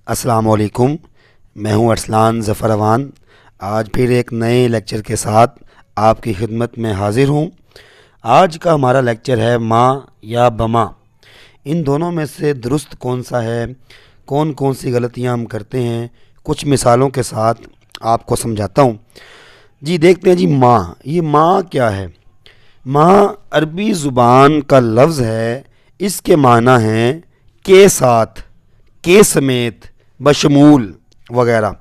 अस्सलाम वालेकुम। मैं हूं अरसलान ज़फ़र अवान। आज फिर एक नए लेक्चर के साथ आपकी खिदमत में हाज़िर हूं। आज का हमारा लेक्चर है माँ या बमा। इन दोनों में से दुरुस्त कौन सा है, कौन कौन सी गलतियां हम करते हैं, कुछ मिसालों के साथ आपको समझाता हूं। जी देखते हैं जी माँ। ये माँ क्या है? माँ अरबी ज़ुबान का लफ्ज़ है। इसके माना हैं के साथ, के समेत, बशमूल वगैरह।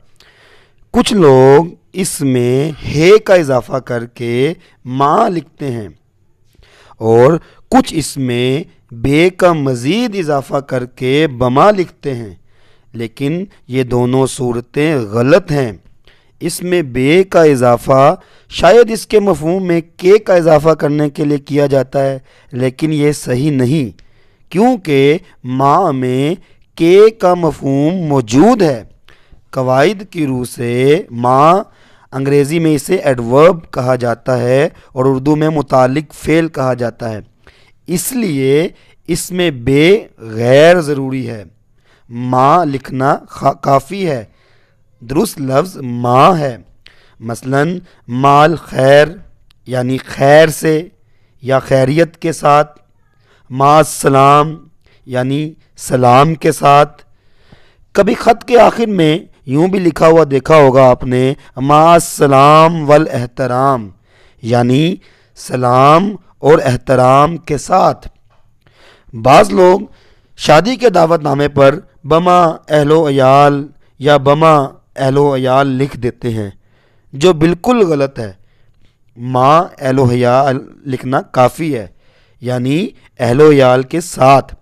कुछ लोग इसमें हे का इजाफ़ा करके माँ लिखते हैं और कुछ इसमें बे का मज़ीद इजाफ़ा करके बमा लिखते हैं, लेकिन ये दोनों सूरतें गलत हैं। इसमें बे का इजाफ़ा शायद इसके मफ़हूम में के का इजाफ़ा करने के लिए किया जाता है, लेकिन ये सही नहीं, क्योंकि माँ में के का मफ़हूम मौजूद है। कवायद की रूह से माँ अंग्रेज़ी में इसे एडवर्ब कहा जाता है और उर्दू में मुतालिक फ़ेल कहा जाता है, इसलिए इसमें बे गैर ज़रूरी है। माँ लिखना काफ़ी है। दुरुस्त लफ्ज़ माँ है। मसलन माल खैर यानी खैर से या खैरियत के साथ, मास सलाम यानी सलाम के साथ। कभी ख़त के आखिर में यूँ भी लिखा हुआ देखा होगा आपने, मास सलाम वल एहतराम यानी सलाम और एहतराम के साथ। बाज़ लोग शादी के दावतनामे पर बमा अहलो अयाल या बमा अहलो अयाल लिख देते हैं, जो बिल्कुल गलत है। माँ अहलो अयाल लिखना काफ़ी है, यानी अहलो अयाल के साथ।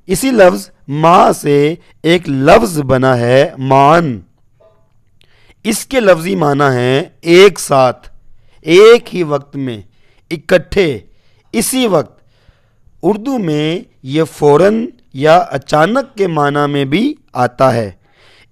इसी लफ्ज़ माँ से एक लफ्ज़ बना है मान। इसके लफ्ज़ी माना है एक साथ, एक ही वक्त में, इकट्ठे, इसी वक्त। उर्दू में यह फ़ौरन या अचानक के माना में भी आता है।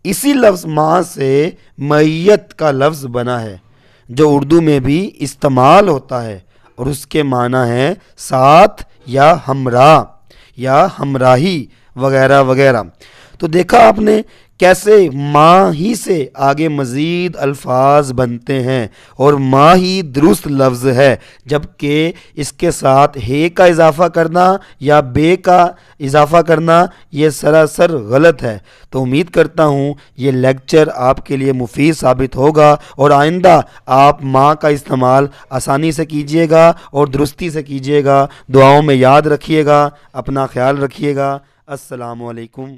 इसी लफ्ज़ माँ से मैयत का लफ्ज़ बना है, जो उर्दू में भी इस्तेमाल होता है और उसके माना है साथ या हमरा या हमराही वगैरह वगैरह। तो देखा आपने कैसे माँ ही से आगे मज़ीद अल्फाज बनते हैं और माँ ही दुरुस्त लफ्ज़ है, जबकि इसके साथ हे का इजाफ़ा करना या बे का इजाफ़ा करना ये सरासर गलत है। तो उम्मीद करता हूँ ये लेक्चर आपके लिए मुफीद साबित होगा और आइंदा आप माँ का इस्तेमाल आसानी से कीजिएगा और दुरुस्ती से कीजिएगा। दुआओं में याद रखिएगा। अपना ख्याल रखिएगा। अस्सलामु अलैकुम।